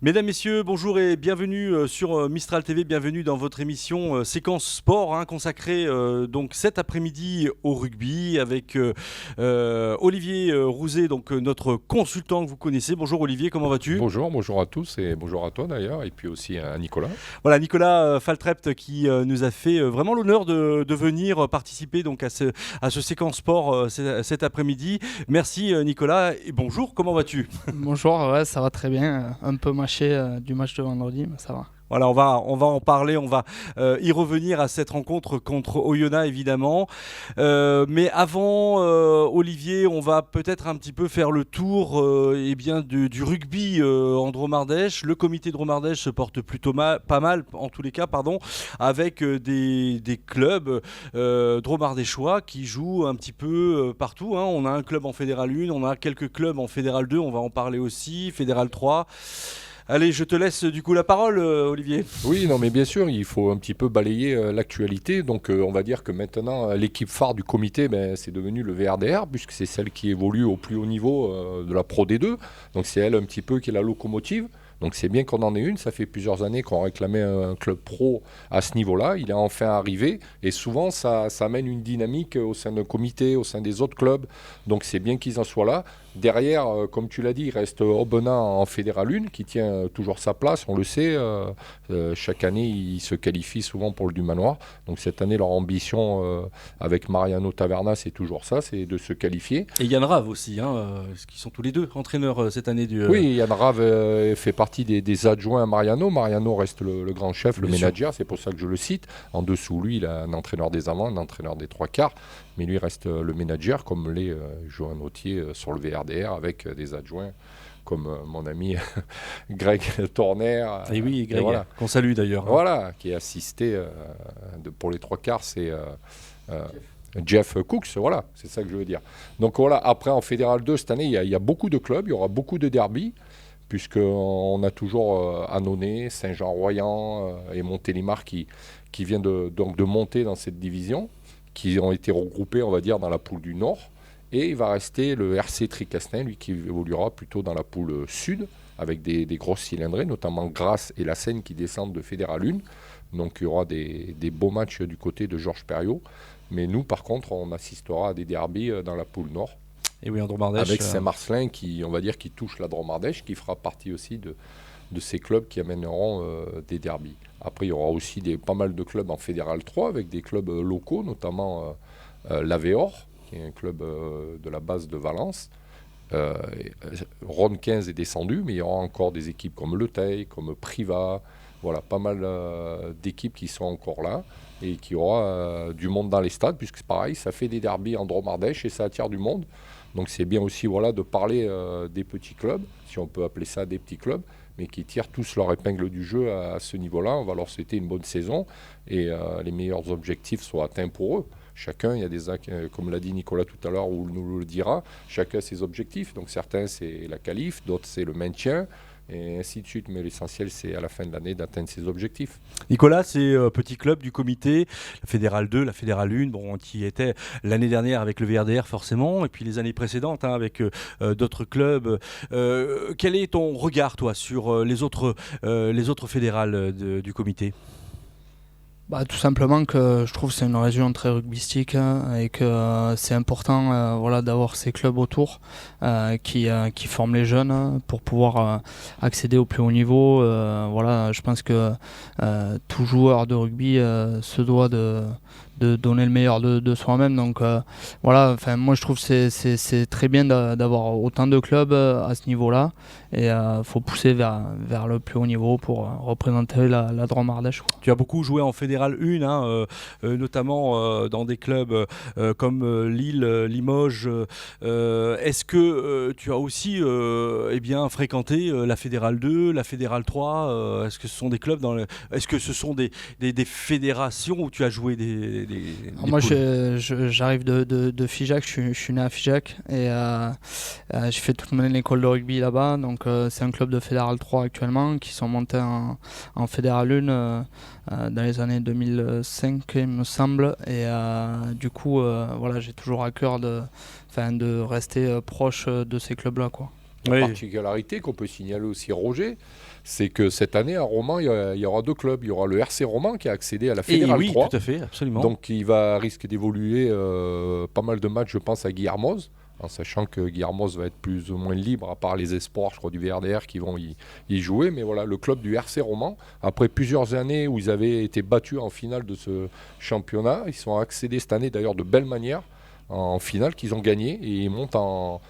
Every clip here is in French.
Mesdames, Messieurs, bonjour et bienvenue sur Mistral TV, bienvenue dans votre émission Séquence Sport, consacrée donc cet après-midi au rugby avec Olivier Rouzet, donc notre consultant que vous connaissez. Bonjour Olivier, comment vas-tu ? Bonjour à tous et bonjour à toi d'ailleurs, et puis aussi à Nicolas. Voilà, Nicolas Faltrept qui nous a fait vraiment l'honneur de venir participer donc à ce Séquence Sport cet après-midi. Merci Nicolas et bonjour, comment vas-tu ? Bonjour, ouais, ça va très bien. Un peu mâché du match de vendredi, mais ça va. Voilà, on va en parler, on va y revenir à cette rencontre contre Oyonnax évidemment. Mais avant, Olivier, on va peut-être un petit peu faire le tour du rugby en Dromardèche. Le comité Dromardèche se porte plutôt pas mal, en tous les cas, avec des clubs dromardéchois qui jouent un petit peu partout. On a un club en Fédéral 1, on a quelques clubs en Fédéral 2, on va en parler aussi, Fédéral 3. Allez, je te laisse du coup la parole, Olivier. Oui, non, mais bien sûr, il faut un petit peu balayer l'actualité. Donc, on va dire que maintenant, l'équipe phare du comité, c'est devenu le VRDR, puisque c'est celle qui évolue au plus haut niveau de la Pro D2. Donc, c'est elle un petit peu qui est la locomotive. Donc, c'est bien qu'on en ait une. Ça fait plusieurs années qu'on réclamait un club pro à ce niveau-là. Il est enfin arrivé. Et souvent, ça amène une dynamique au sein d'un comité, au sein des autres clubs. Donc, c'est bien qu'ils en soient là. Derrière, comme tu l'as dit, il reste Aubenas en Fédéral 1 qui tient toujours sa place, on le sait. Chaque année, ils se qualifient souvent pour le Dumanoir. Donc cette année, leur ambition avec Mariano Taverna, c'est toujours ça, c'est de se qualifier. Et Yann Rave aussi, qui sont tous les deux entraîneurs cette année du... Oui, Yann Rave fait partie des adjoints à Mariano. Mariano reste le grand chef, le manager, c'est pour ça que je le cite. En dessous, lui, il a un entraîneur des avants, un entraîneur des trois quarts. Mais lui reste le manager, comme l'est Johan Autier sur le VRDR, avec des adjoints comme mon ami Greg Torner. Et oui, Greg, voilà. Qu'on salue d'ailleurs. Voilà, qui est assisté pour les trois quarts, c'est Jeff Cooks, voilà, c'est ça que je veux dire. Donc voilà, après en Fédéral 2, cette année, il y a beaucoup de clubs, il y aura beaucoup de derbies, puisqu'on a toujours Annonay, Saint-Jean-Royan et Montélimar qui viennent de monter dans cette division, qui ont été regroupés, on va dire, dans la poule du Nord. Et il va rester le RC Tricastin, lui, qui évoluera plutôt dans la poule Sud, avec des grosses cylindrées, notamment Grasse et La Seine qui descendent de Fédéral 1. Donc il y aura des beaux matchs du côté de Georges Perriot. Mais nous, par contre, on assistera à des derbies dans la poule Nord. Et oui, en Dromardèche. Avec Saint-Marcelin, qui, on va dire, qui touche la Dromardèche, qui fera partie aussi de ces clubs qui amèneront des derbies. Après, il y aura aussi pas mal de clubs en Fédéral 3, avec des clubs locaux, notamment l'Avéor, qui est un club de la base de Valence. Rhône 15 est descendu, mais il y aura encore des équipes comme Le Teil, comme Priva, voilà, pas mal d'équipes qui sont encore là, et qui aura du monde dans les stades, puisque c'est pareil, ça fait des derbies en Dromardèche et ça attire du monde. Donc c'est bien aussi de parler des petits clubs, si on peut appeler ça des petits clubs, mais qui tirent tous leur épingle du jeu à ce niveau-là. On va leur souhaiter une bonne saison et les meilleurs objectifs soient atteints pour eux. Chacun, il y a comme l'a dit Nicolas tout à l'heure, ou nous le dira, chacun a ses objectifs. Donc certains, c'est la qualif, d'autres, c'est le maintien, et ainsi de suite. Mais l'essentiel, c'est à la fin de l'année d'atteindre ses objectifs. Nicolas, c'est petit club du comité, la Fédéral 2, la Fédéral 1, qui était l'année dernière avec le VRDR forcément, et puis les années précédentes avec d'autres clubs. Quel est ton regard, toi, sur les autres fédérales du comité ? Tout simplement que je trouve que c'est une région très rugbystique et que c'est important d'avoir ces clubs autour qui forment les jeunes pour pouvoir accéder au plus haut niveau. Je pense que tout joueur de rugby se doit de donner le meilleur de soi-même. Donc moi je trouve que c'est très bien d'avoir autant de clubs à ce niveau-là, et faut pousser vers le plus haut niveau pour représenter la Dromardèche. Tu as beaucoup joué en Fédéral 1, notamment dans des clubs comme Lille, Limoges. Est-ce que tu as aussi fréquenté la Fédérale 2, la Fédérale 3 Est-ce que ce sont des clubs est-ce que ce sont des fédérations où tu as joué des moi j'arrive de Figeac, je suis né à Figeac, et j'ai fait toute mon école de rugby là-bas. Donc c'est un club de Fédéral 3 actuellement, qui sont montés en Fédéral 1 dans les années 2005 il me semble, et du coup j'ai toujours à cœur de rester proche de ces clubs-là, quoi. La particularité qu'on peut signaler aussi, Roger, c'est que cette année, à Romans, il y aura 2 clubs. Il y aura le RC Romans qui a accédé à la Fédérale 3. Oui, tout à fait, absolument. Donc, il risque d'évoluer pas mal de matchs, je pense, à Guillermoz, en sachant que Guillermoz va être plus ou moins libre, à part les espoirs, je crois, du VRDR qui vont y jouer. Mais voilà, le club du RC Romans, après plusieurs années où ils avaient été battus en finale de ce championnat, ils sont accédés cette année, d'ailleurs, de belle manière, en finale, qu'ils ont gagné, et ils montent en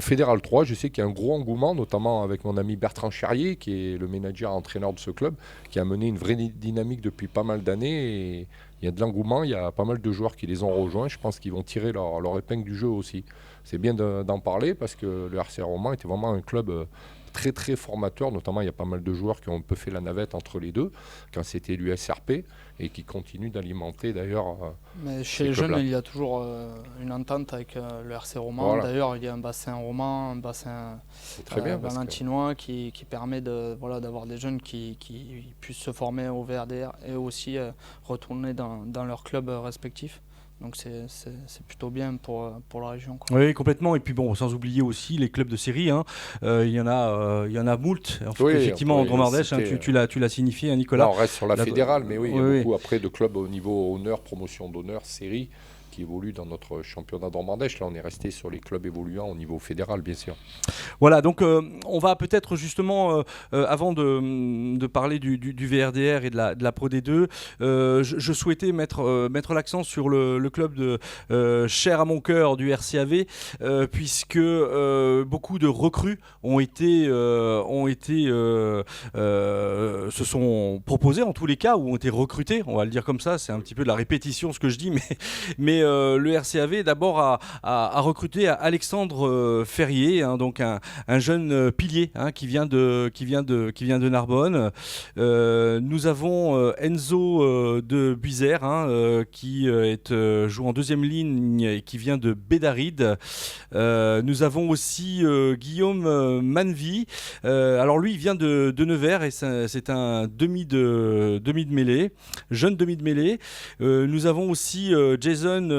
Fédéral 3. Je sais qu'il y a un gros engouement, notamment avec mon ami Bertrand Charrier, qui est le manager entraîneur de ce club, qui a mené une vraie dynamique depuis pas mal d'années. Et il y a de l'engouement, il y a pas mal de joueurs qui les ont rejoints. Je pense qu'ils vont tirer leur épingle du jeu aussi. C'est bien d'en parler parce que le RC Romans était vraiment un club très très formateur. Notamment, il y a pas mal de joueurs qui ont un peu fait la navette entre les deux, quand c'était l'USRP, et qui continuent d'alimenter d'ailleurs. Mais chez les jeunes, il y a toujours une entente avec le RC Romans. Voilà. D'ailleurs, il y a un bassin roman, un bassin valentinois qui permet d'avoir des jeunes qui puissent se former au VRDR et aussi retourner dans leur club respectif. Donc c'est plutôt bien pour la région, quoi. Oui, complètement. Et puis bon, sans oublier aussi les clubs de série. Il y en a moult. Effectivement, en Dromardèche, tu l'as signifié, Nicolas. Là, on reste sur la fédérale, mais oui, il y a beaucoup après de clubs au niveau honneur, promotion d'honneur, série, qui évoluent dans notre championnat Dromardèche. Là, on est resté sur les clubs évoluant au niveau fédéral, bien sûr. Voilà, donc on va peut-être justement, avant de parler du VRDR et de la Pro D2, je souhaitais mettre l'accent sur le club cher à mon cœur du RCAV, puisque beaucoup de recrues se sont proposés en tous les cas, ou ont été recrutés, on va le dire comme ça, c'est un petit peu de la répétition ce que je dis, mais le RCAV d'abord a recruté Alexandre Ferrier, donc un jeune pilier qui vient de Narbonne. Nous avons Enzo de Buizère qui joue en deuxième ligne et qui vient de Bédaride. Nous avons aussi Guillaume Manvi. Alors lui, il vient de Nevers et c'est un demi de mêlée, jeune demi de mêlée. Nous avons aussi Jason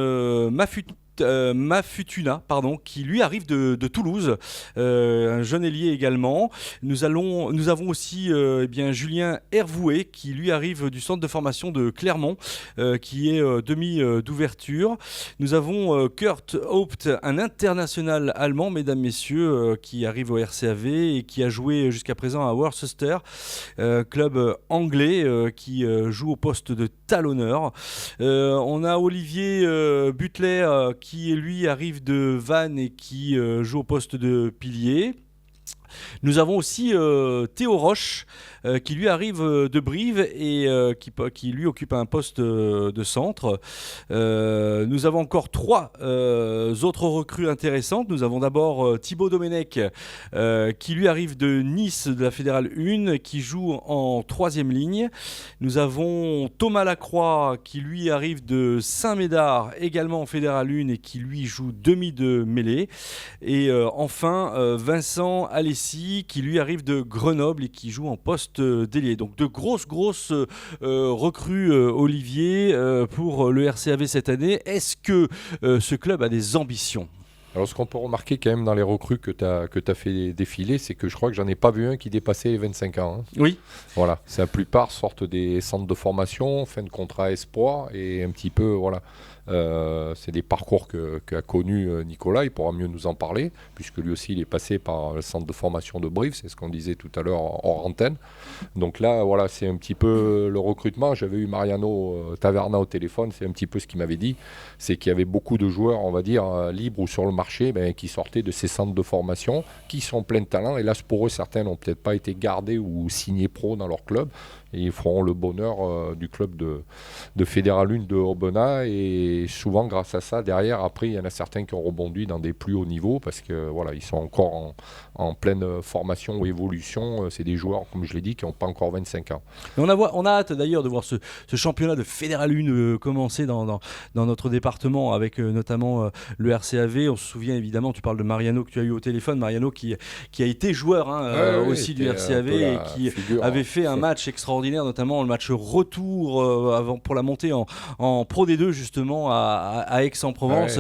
Mafutuna, qui lui arrive de Toulouse, un jeune ailier également. Nous avons aussi Julien Hervouet qui lui arrive du centre de formation de Clermont, qui est demi d'ouverture. Nous avons Kurt Haupt, un international allemand, mesdames, messieurs, qui arrive au RCAV et qui a joué jusqu'à présent à Worcester, club anglais qui joue au poste de talonneur. On a Olivier Butler qui lui arrive de Vannes et qui joue au poste de pilier. Nous avons aussi Théo Roche qui lui arrive de Brive et qui lui occupe un poste de centre. Nous avons encore 3 autres recrues intéressantes. Nous avons d'abord Thibaut Domenech qui lui arrive de Nice, de la Fédérale 1, qui joue en 3e ligne. Nous avons Thomas Lacroix qui lui arrive de Saint-Médard, également en Fédérale 1, et qui lui joue demi de mêlée. Et enfin Vincent Alessi qui lui arrive de Grenoble et qui joue en poste d'ailier. Donc de grosses recrues, Olivier, pour le RCAV cette année. Est-ce que ce club a des ambitions ? Alors ce qu'on peut remarquer quand même dans les recrues que tu as fait défiler, c'est que je crois que j'en ai pas vu un qui dépassait les 25 ans. Oui. Voilà, la plupart sortent des centres de formation, fin de contrat espoir et un petit peu, voilà. C'est des parcours qu'a connu Nicolas, il pourra mieux nous en parler, puisque lui aussi il est passé par le centre de formation de Brive, c'est ce qu'on disait tout à l'heure hors antenne. Donc là, voilà, c'est un petit peu le recrutement. J'avais eu Mariano Taverna au téléphone, c'est un petit peu ce qu'il m'avait dit, c'est qu'il y avait beaucoup de joueurs, on va dire, libres ou sur le marché, qui sortaient de ces centres de formation, qui sont pleins de talent. Hélas pour eux, certains n'ont peut-être pas été gardés ou signés pro dans leur club. Et ils feront le bonheur du club de Fédéral 1 de Aubenas, et souvent grâce à ça derrière, après il y en a certains qui ont rebondi dans des plus hauts niveaux parce que voilà, ils sont encore en pleine formation ou évolution. C'est des joueurs, comme je l'ai dit, qui n'ont pas encore 25 ans. Et on a hâte d'ailleurs de voir ce championnat de Fédéral 1 commencer dans notre département avec notamment le RCAV. On se souvient évidemment, tu parles de Mariano que tu as eu au téléphone, Mariano qui a été joueur aussi du RCAV et qui avait fait un match extraordinaire, notamment le match retour pour la montée en Pro D2 justement notamment à Aix-en-Provence,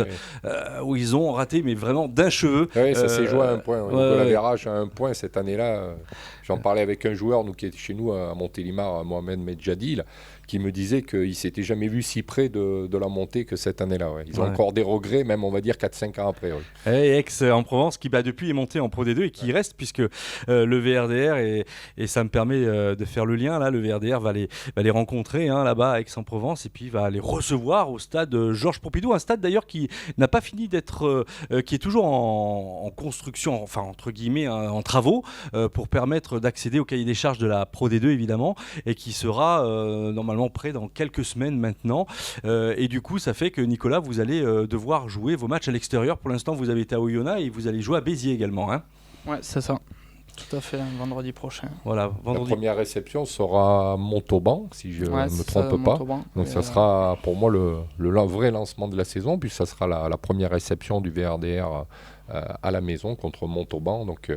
où ils ont raté, mais vraiment d'un cheveu. Oui, ça s'est joué à un point. Nicolas Verrage à un point cette année-là. J'en parlais avec un joueur qui est chez nous à Montélimar, Mohamed Medjadil, qui me disait qu'il ne s'était jamais vu si près de la montée que cette année-là. Ouais. Ils ont encore des regrets, même on va dire 4-5 ans après. Ouais. Et Aix-en-Provence qui depuis est monté en Pro D2 et qui reste, puisque le VRDR, et ça me permet de faire le lien, là, le VRDR va les rencontrer là-bas à Aix-en-Provence et puis va les recevoir au stade Georges Pompidou, un stade d'ailleurs qui n'a pas fini d'être, qui est toujours en construction, enfin entre guillemets, en travaux, pour permettre d'accéder au cahier des charges de la Pro D2 évidemment, et qui sera normalement prêt dans quelques semaines maintenant. Et du coup, ça fait que Nicolas, vous allez devoir jouer vos matchs à l'extérieur. Pour l'instant, vous avez été à Oyonnax et vous allez jouer à Béziers également. Hein. Ouais, c'est ça. Tout à fait, vendredi prochain. Voilà, vendredi. La première réception sera Montauban, si je ne me trompe pas. Montauban. Donc ça sera pour moi le vrai lancement de la saison, puis ça sera la première réception du VRDR à la maison contre Montauban. Donc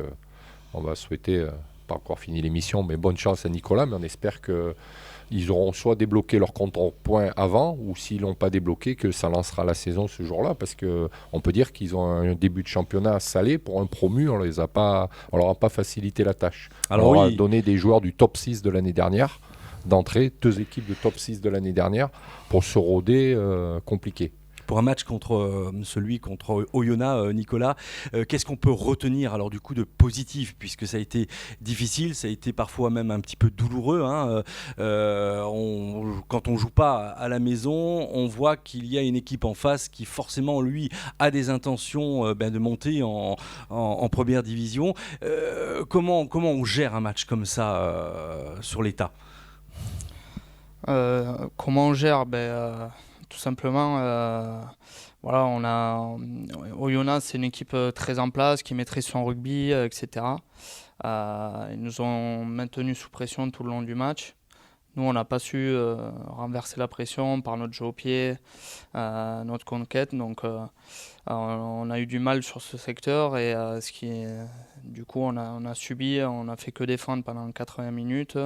on va souhaiter, pas encore fini l'émission, mais bonne chance à Nicolas, mais on espère qu'ils auront soit débloqué leur compte en points avant, ou s'ils l'ont pas débloqué, que ça lancera la saison ce jour-là, parce qu'on peut dire qu'ils ont un début de championnat salé. Pour un promu, on leur a pas facilité la tâche. Alors on leur a donné des joueurs du top 6 de l'année dernière, d'entrée, 2 équipes de top 6 de l'année dernière, pour se rôder compliqué. Pour un match contre Oyonnax, Nicolas, qu'est-ce qu'on peut retenir alors du coup de positif, puisque ça a été difficile, ça a été parfois même un petit peu douloureux. Hein, quand on joue pas à la maison, on voit qu'il y a une équipe en face qui forcément lui a des intentions de monter en première division. Comment on gère un match comme ça sur l'état? Comment on gère tout simplement, Oyonnax, c'est une équipe très en place, qui maîtrise son rugby, etc. Ils nous ont maintenus sous pression tout le long du match. Nous, on n'a pas su renverser la pression par notre jeu au pied, notre conquête. Donc, on a eu du mal sur ce secteur et du coup, on a subi, on n'a fait que défendre pendant 80 minutes.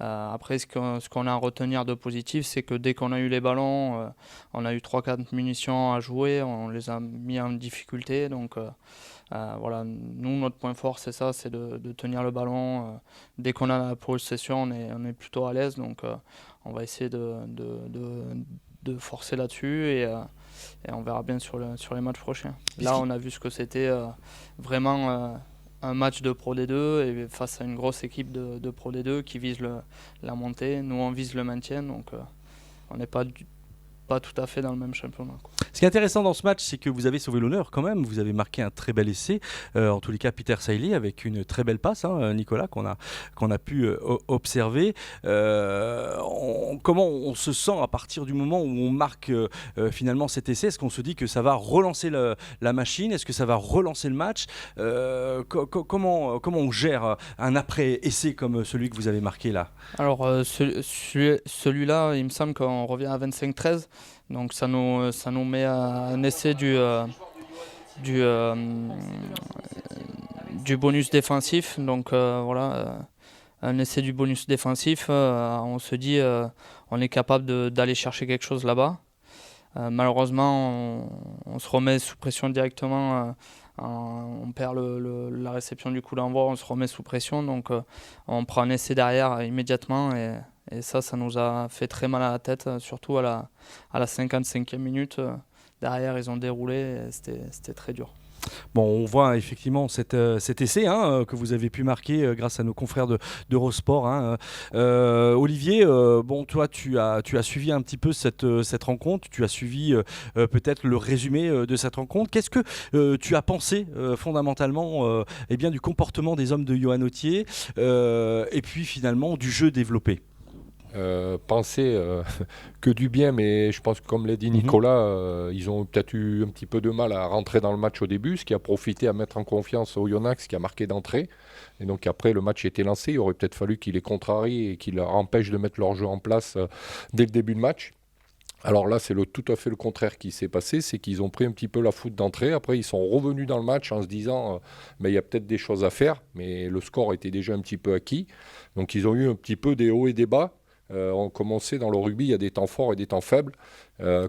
Après, ce qu'on a à retenir de positif, c'est que dès qu'on a eu les ballons, on a eu 3-4 munitions à jouer, on les a mis en difficulté. Donc, nous, notre point fort, c'est ça, c'est de tenir le ballon. Dès qu'on a la possession, on est plutôt à l'aise. Donc, on va essayer de forcer là-dessus et on verra bien sur les matchs prochains. Là, on a vu ce que c'était vraiment un match de Pro D2 et face à une grosse équipe de Pro D2 qui vise la montée. Nous, on vise le maintien, donc on n'est pas tout à fait dans le même championnat. Ce qui est intéressant dans ce match, c'est que vous avez sauvé l'honneur quand même. Vous avez marqué un très bel essai. En tous les cas, Peter Sailly avec une très belle passe, Nicolas, qu'on a pu observer. Comment on se sent à partir du moment où on marque finalement cet essai? Est-ce qu'on se dit que ça va relancer la machine? Est-ce que ça va relancer le match? Comment on gère un après-essai comme celui que vous avez marqué là? Alors, celui-là, il me semble qu'on revient à 25-13. Donc ça nous met un essai du bonus défensif. Donc un essai du bonus défensif. On se dit on est capable d'aller chercher quelque chose là-bas. Malheureusement, on se remet sous pression directement. On perd la réception du coup d'envoi, on se remet sous pression. Donc on prend un essai derrière immédiatement. Et ça nous a fait très mal à la tête, surtout à la 55e minute. Derrière, ils ont déroulé et c'était très dur. Bon, on voit effectivement cet essai que vous avez pu marquer grâce à nos confrères d'Eurosport. Olivier, toi, tu as suivi un petit peu cette rencontre. Tu as suivi peut-être le résumé de cette rencontre. Qu'est-ce que tu as pensé fondamentalement du comportement des hommes de Johan Authier et puis finalement du jeu développé? Penser que du bien, mais je pense que comme l'a dit Nicolas, ils ont peut-être eu un petit peu de mal à rentrer dans le match au début, ce qui a profité à mettre en confiance Oyonnax qui a marqué d'entrée. Et donc après le match était lancé, il aurait peut-être fallu qu'il les contrarie et qu'il leur empêche de mettre leur jeu en place dès le début de match. Alors là, c'est tout à fait le contraire qui s'est passé, c'est qu'ils ont pris un petit peu la faute d'entrée. Après, ils sont revenus dans le match en se disant il y a peut-être des choses à faire, mais le score était déjà un petit peu acquis. Donc ils ont eu un petit peu des hauts et des bas. On commençait dans le rugby, il y a des temps forts et des temps faibles.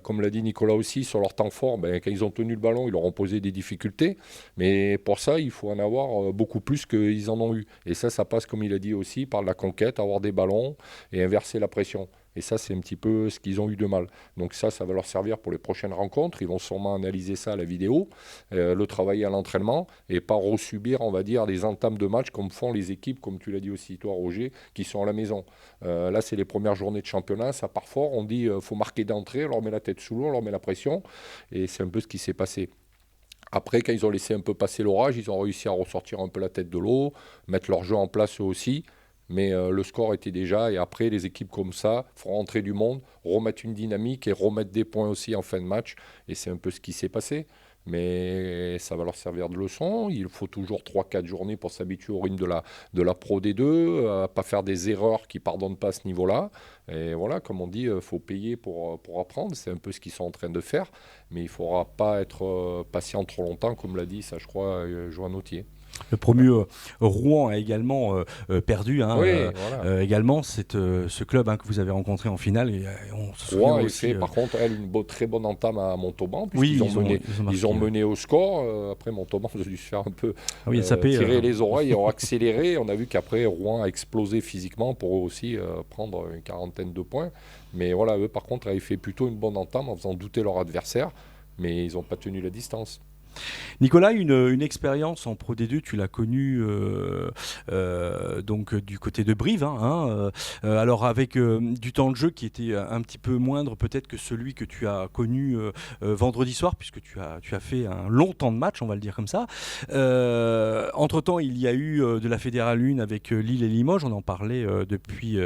Comme l'a dit Nicolas aussi, sur leur temps fort, quand ils ont tenu le ballon, ils leur ont posé des difficultés. Mais pour ça, il faut en avoir beaucoup plus qu'ils en ont eu. Et ça passe, comme il a dit aussi, par la conquête, avoir des ballons et inverser la pression. Et ça, c'est un petit peu ce qu'ils ont eu de mal. Donc ça va leur servir pour les prochaines rencontres. Ils vont sûrement analyser ça à la vidéo, le travailler à l'entraînement et pas resubir, on va dire, des entames de match comme font les équipes, comme tu l'as dit aussi toi, Roger, qui sont à la maison. Là, c'est les premières journées de championnat. Ça part fort. On dit faut marquer d'entrée. On leur met la tête sous l'eau, on leur met la pression. Et c'est un peu ce qui s'est passé. Après, quand ils ont laissé un peu passer l'orage, ils ont réussi à ressortir un peu la tête de l'eau, mettre leur jeu en place eux aussi. Mais le score était déjà, et après les équipes comme ça feront entrer du monde, remettre une dynamique et remettre des points aussi en fin de match. Et c'est un peu ce qui s'est passé. Mais ça va leur servir de leçon. Il faut toujours 3-4 journées pour s'habituer au rythme de la Pro D2, à ne pas faire des erreurs qui ne pardonnent pas à ce niveau-là. Et voilà, comme on dit, il faut payer pour apprendre. C'est un peu ce qu'ils sont en train de faire. Mais il ne faudra pas être patient trop longtemps, comme l'a dit, ça je crois, Joan Autier. Le promu Rouen a également perdu, Oui, voilà. également ce club que vous avez rencontré en finale. Et, on se souvient Rouen a aussi, fait, par contre, très bonne entame à Montauban, oui, ils ont mené au score. Après, Montauban a dû se faire un peu tirer les oreilles et ont accéléré. On a vu qu'après, Rouen a explosé physiquement pour eux aussi prendre une quarantaine de points. Mais voilà, eux, par contre, avaient fait plutôt une bonne entame en faisant douter leur adversaire, mais ils n'ont pas tenu la distance. Nicolas, une expérience en Pro D2, tu l'as connue donc du côté de Brive, alors avec du temps de jeu qui était un petit peu moindre peut-être que celui que tu as connu vendredi soir, puisque tu as fait un long temps de match, on va le dire comme ça. Entre-temps, il y a eu de la Fédérale 1 avec Lille et Limoges, on en parlait depuis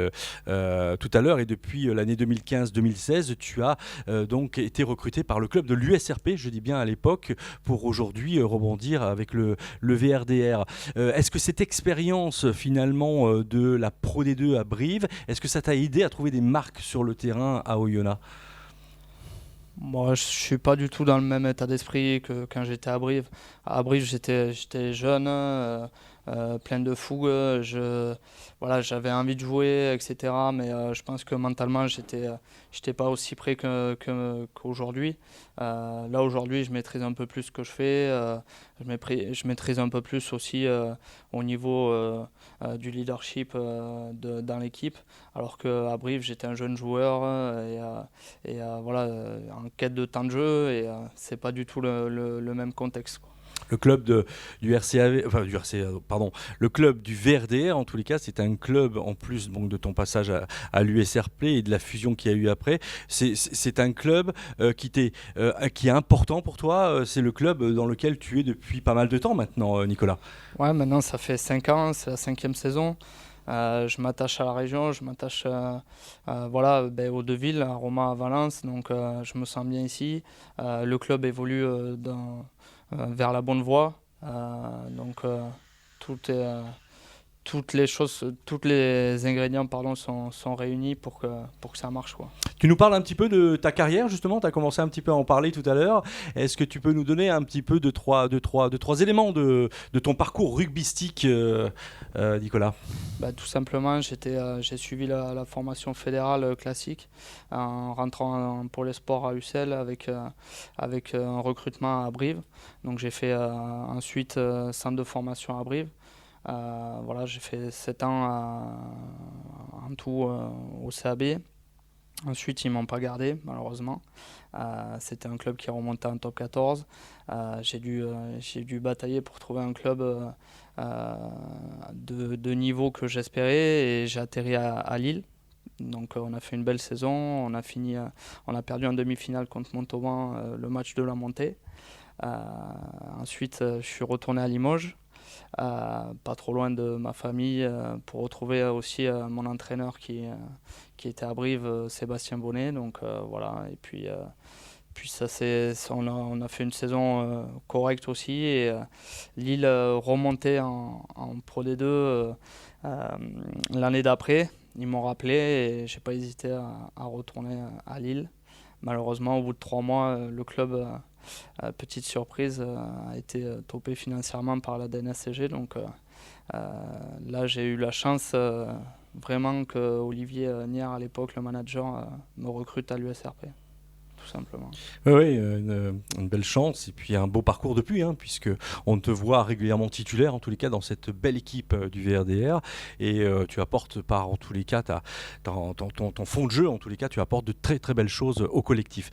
tout à l'heure, et depuis l'année 2015-2016, tu as donc été recruté par le club de l'USRP, je dis bien à l'époque, pour aujourd'hui rebondir avec le VRDR. Est-ce que cette expérience finalement de la Pro D2 à Brive, est-ce que ça t'a aidé à trouver des marques sur le terrain à Oyonnax ? Moi, je suis pas du tout dans le même état d'esprit que quand j'étais à Brive. À Brive, j'étais jeune, plein de fougue. J'avais envie de jouer, etc. Mais je pense que mentalement, j'étais pas aussi prêt qu'aujourd'hui. Là, aujourd'hui, je maîtrise un peu plus ce que je fais. Je maîtrise un peu plus aussi au niveau du leadership dans l'équipe. Alors qu'à Brive, j'étais un jeune joueur en quête de temps de jeu et c'est pas du tout le même contexte, quoi. Le club le club du VRDR, en tous les cas, c'est un club, en plus donc, de ton passage à l'USRP et de la fusion qu'il y a eu après, c'est un club qui est important pour toi, c'est le club dans lequel tu es depuis pas mal de temps maintenant, Nicolas. Ouais, maintenant ça fait 5 ans, c'est la 5e saison. Je m'attache à la région, je m'attache aux deux villes, à Roma, à Valence, donc je me sens bien ici. Le club évolue vers la bonne voie, toutes les ingrédients sont réunis pour que ça marche, quoi. Tu nous parles un petit peu de ta carrière, justement, tu as commencé un petit peu à en parler tout à l'heure. Est-ce que tu peux nous donner un petit peu de trois éléments de ton parcours rugbystique, Nicolas ? Tout simplement, j'ai suivi la formation fédérale classique en rentrant pour les sports à Ussel avec un recrutement à Brive. Donc j'ai fait ensuite centre de formation à Brive. J'ai fait 7 ans en tout au CAB. Ensuite, ils ne m'ont pas gardé, malheureusement. C'était un club qui remontait en top 14. J'ai dû batailler pour trouver un club de niveau que j'espérais et j'ai atterri à Lille. Donc on a fait une belle saison. On a perdu en demi-finale contre Montauban le match de la montée. Ensuite, je suis retourné à Limoges. Pas trop loin de ma famille pour retrouver aussi mon entraîneur qui était à Brive, Sébastien Bonnet, donc voilà. Et puis on a fait une saison correcte aussi et Lille remontait en Pro D2 l'année d'après. Ils m'ont rappelé et j'ai pas hésité à retourner à Lille. Malheureusement, au bout de 3 mois, le club, petite surprise, a été topé financièrement par la DNSCG. Donc là, j'ai eu la chance vraiment que Olivier Nier, à l'époque, le manager, me recrute à l'USRP. Tout simplement. Oui, une belle chance et puis un beau parcours depuis, puisque on te voit régulièrement titulaire en tous les cas dans cette belle équipe du VRDR et tu apportes par en tous les cas ton fond de jeu, en tous les cas tu apportes de très très belles choses au collectif.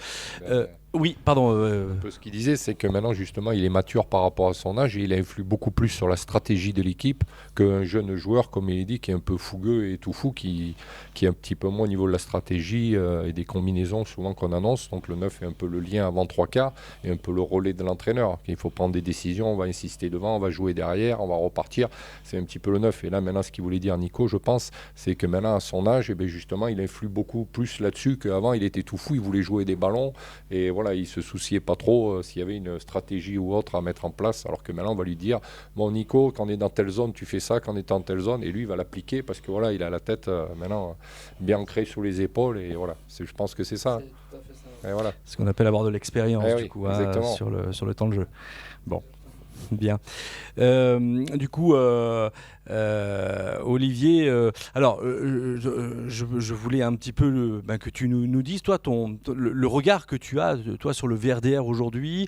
Oui, pardon. Un peu ce qu'il disait, c'est que maintenant justement il est mature par rapport à son âge et il influe beaucoup plus sur la stratégie de l'équipe qu'un jeune joueur, comme il dit, qui est un peu fougueux et tout fou, qui est un petit peu moins au niveau de la stratégie et des combinaisons souvent qu'on annonce. Donc le 9 est un peu le lien avant 3/4 et un peu le relais de l'entraîneur. Il faut prendre des décisions, on va insister devant, on va jouer derrière, on va repartir. C'est un petit peu le 9. Et là maintenant ce qu'il voulait dire Nico, je pense, c'est que maintenant à son âge, et bien, justement il influe beaucoup plus là-dessus qu'avant. Il était tout fou, il voulait jouer des ballons et voilà, il se souciait pas trop s'il y avait une stratégie ou autre à mettre en place, alors que maintenant on va lui dire bon Nico, quand on est dans telle zone tu fais ça, quand on est dans telle zone, et lui il va l'appliquer parce que voilà, il a la tête maintenant bien ancrée sur les épaules et voilà, je pense que c'est ça. C'est tout à fait ça. Et voilà. Ce qu'on appelle avoir de l'expérience Oui, du coup sur le temps de jeu. Bon. Bien. Du coup, Olivier, alors je voulais un petit peu que tu nous dises, toi, le regard que tu as, toi, sur le VRDR aujourd'hui.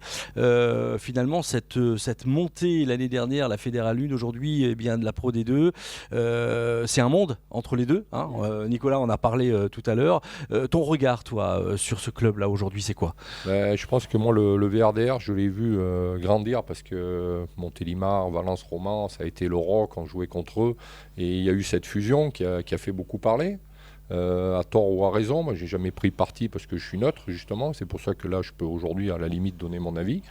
Finalement, cette montée l'année dernière, la Fédérale 1, aujourd'hui, eh bien, de la Pro D2, c'est un monde entre les deux. Nicolas en a parlé tout à l'heure. Ton regard, toi, sur ce club-là aujourd'hui, c'est quoi ? Je pense que moi, le VRDR, je l'ai vu grandir parce que Montélimar, Valence, Romans, ça a été le rock, on jouait contre eux. Et il y a eu cette fusion qui a fait beaucoup parler. À tort ou à raison, moi j'ai jamais pris parti parce que je suis neutre justement, c'est pour ça que là je peux aujourd'hui à la limite donner mon avis.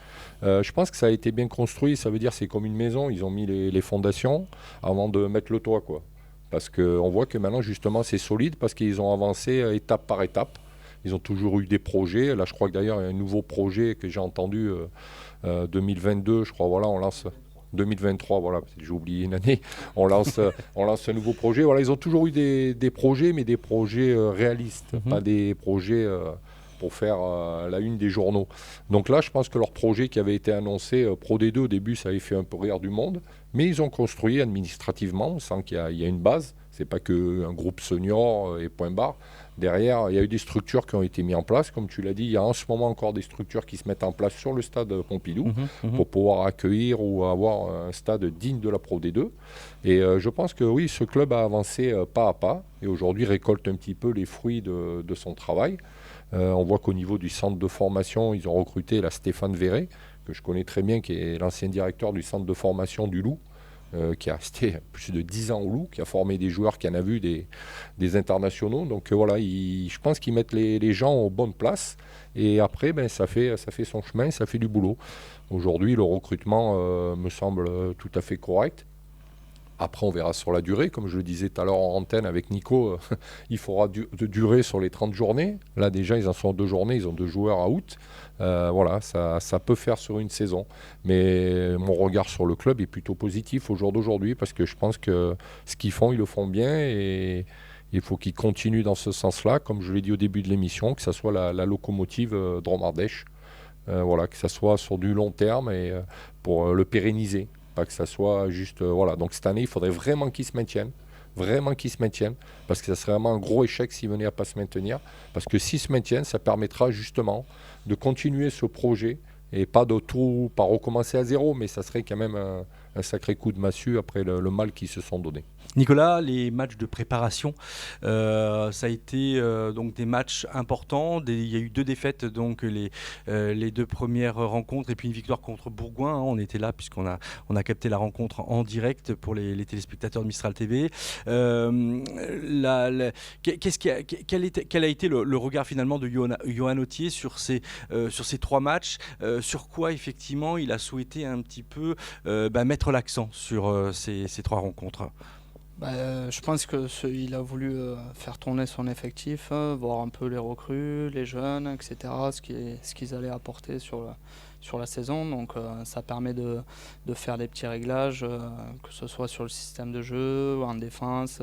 Je pense que ça a été bien construit, ça veut dire c'est comme une maison, ils ont mis les fondations avant de mettre le toit quoi. Parce qu'on voit que maintenant justement c'est solide parce qu'ils ont avancé étape par étape. Ils ont toujours eu des projets, là je crois que d'ailleurs il y a un nouveau projet que j'ai entendu 2022, je crois, voilà, on lance 2023, voilà, j'ai oublié une année, on lance un nouveau projet. Voilà, ils ont toujours eu des projets, mais des projets réalistes, pas des projets pour faire la une des journaux. Donc là, je pense que leur projet qui avait été annoncé, Pro D2 au début, ça avait fait un peu rire du monde, mais ils ont construit administrativement, on sent qu'il y a une base, c'est pas qu'un groupe senior et point barre. Derrière, il y a eu des structures qui ont été mises en place. Comme tu l'as dit, il y a en ce moment encore des structures qui se mettent en place sur le stade Pompidou pour pouvoir accueillir ou avoir un stade digne de la Pro D2. Et je pense que oui, ce club a avancé pas à pas et aujourd'hui récolte un petit peu les fruits de son travail. On voit qu'au niveau du centre de formation, ils ont recruté la Stéphane Verret, que je connais très bien, qui est l'ancien directeur du centre de formation du Loup. Qui a resté plus de 10 ans au Loup, qui a formé des joueurs, qui en a vu des internationaux. Donc voilà, je pense qu'ils mettent les gens aux bonnes places. Et après, ça fait son chemin, ça fait du boulot. Aujourd'hui, le recrutement me semble tout à fait correct. Après, on verra sur la durée. Comme je le disais tout à l'heure en antenne avec Nico, il faudra durer sur les 30 journées. Là, déjà, ils en sont à 2 journées. Ils ont 2 joueurs à août. Voilà, ça peut faire sur une saison. Mais mon regard sur le club est plutôt positif au jour d'aujourd'hui parce que je pense que ce qu'ils font, ils le font bien. Et il faut qu'ils continuent dans ce sens-là. Comme je l'ai dit au début de l'émission, que ce soit la locomotive Dromardèche. Voilà, que ce soit sur du long terme et pour le pérenniser. Pas que ça soit juste... voilà. Donc cette année, il faudrait vraiment qu'ils se maintiennent. Vraiment qu'ils se maintiennent. Parce que ça serait vraiment un gros échec s'ils venaient à ne pas se maintenir. Parce que s'ils se maintiennent, ça permettra justement de continuer ce projet et pas de tout, pas recommencer à zéro, mais ça serait quand même un sacré coup de massue après le mal qu'ils se sont donné. Nicolas, les matchs de préparation, ça a été donc des matchs importants. Il y a eu 2 défaites, donc les 2 premières rencontres, et puis une victoire contre Bourgoin. On était là puisqu'on a capté la rencontre en direct pour les téléspectateurs de Mistral TV. Quel a été le regard finalement de Johan Autier sur ces 3 matchs, sur quoi effectivement il a souhaité un petit peu mettre l'accent sur ces 3 rencontres? Je pense qu'il a voulu faire tourner son effectif, voir un peu les recrues, les jeunes, etc., ce qu'ils allaient apporter sur la saison. Donc ça permet de faire des petits réglages, que ce soit sur le système de jeu, en défense,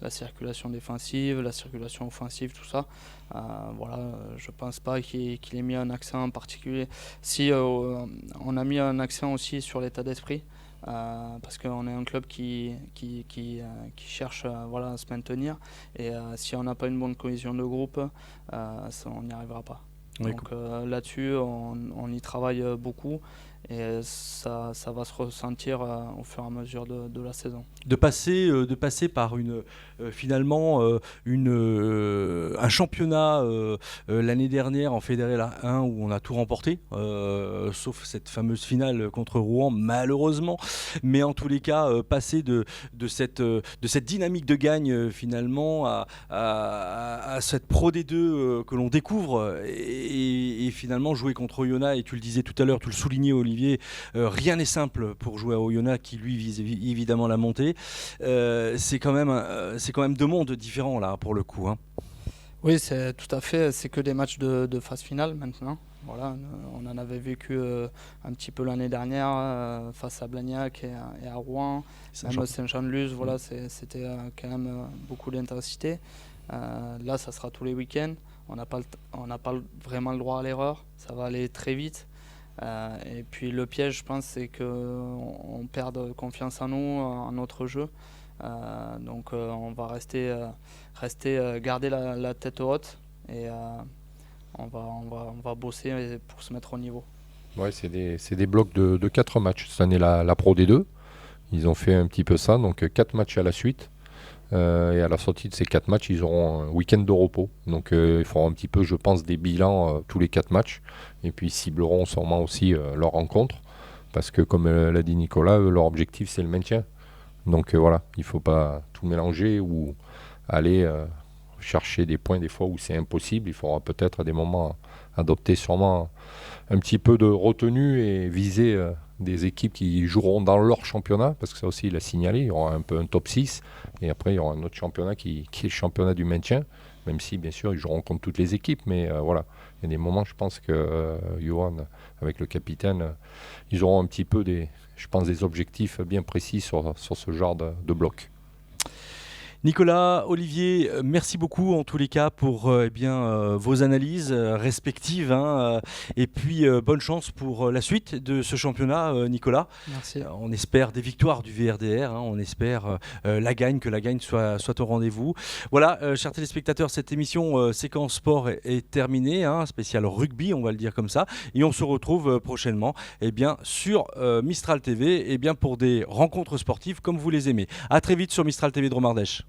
la circulation défensive, la circulation offensive, tout ça. Voilà, je pense pas qu'il ait mis un accent particulier. Si on a mis un accent aussi sur l'état d'esprit. Parce qu'on est un club qui cherche voilà, à se maintenir et si on n'a pas une bonne cohésion de groupe, on n'y arrivera pas. Oui, Donc là-dessus, on y travaille beaucoup et ça va se ressentir au fur et à mesure de la saison. de passer par finalement un championnat l'année dernière en Fédéral 1 où on a tout remporté, sauf cette fameuse finale contre Rouen malheureusement, mais en tous les cas passer de cette dynamique de gagne finalement à cette Pro D2 que l'on découvre et finalement jouer contre Oyonnax, et tu le disais tout à l'heure, tu le soulignais Olivier, rien n'est simple pour jouer à Oyonnax qui lui vise évidemment la montée. C'est quand même deux mondes différents là pour le coup. Hein. Oui, c'est tout à fait. C'est que des matchs de phase finale maintenant. Voilà, on en avait vécu un petit peu l'année dernière face à Blagnac et à Rouen, même Saint-Jean-de-Luz. Voilà, c'était quand même beaucoup d'intensité. Là, ça sera tous les week-ends. On n'a pas vraiment le droit à l'erreur. Ça va aller très vite. Et puis le piège, je pense, c'est qu'on perde confiance en nous, en notre jeu. Donc on va garder la tête haute et on va bosser pour se mettre au niveau. Ouais, c'est des blocs de 4 matchs. Cette année, la Pro D2, ils ont fait un petit peu ça, donc 4 matchs à la suite. Et à la sortie de ces 4 matchs, ils auront un week-end de repos. Donc ils feront un petit peu, je pense, des bilans tous les 4 matchs. Et puis ils cibleront sûrement aussi leur rencontre. Parce que comme l'a dit Nicolas, leur objectif c'est le maintien. Donc voilà, il ne faut pas tout mélanger ou aller chercher des points des fois où c'est impossible. Il faudra peut-être à des moments adopter sûrement un petit peu de retenue et viser des équipes qui joueront dans leur championnat, parce que ça aussi il a signalé, il y aura un peu un top 6 et après il y aura un autre championnat qui est le championnat du maintien, même si bien sûr ils joueront contre toutes les équipes, mais voilà, il y a des moments, je pense que Johan avec le capitaine, ils auront un petit peu des objectifs bien précis sur ce genre de bloc. Nicolas, Olivier, merci beaucoup en tous les cas pour vos analyses respectives. Hein, et puis bonne chance pour la suite de ce championnat, Nicolas. Merci. On espère des victoires du VRDR, hein, on espère que la gagne soit au rendez-vous. Voilà, chers téléspectateurs, cette émission Séquence Sport est terminée, hein, spécial rugby, on va le dire comme ça. Et on se retrouve prochainement sur Mistral TV pour des rencontres sportives comme vous les aimez. A très vite sur Mistral TV de Romardèche.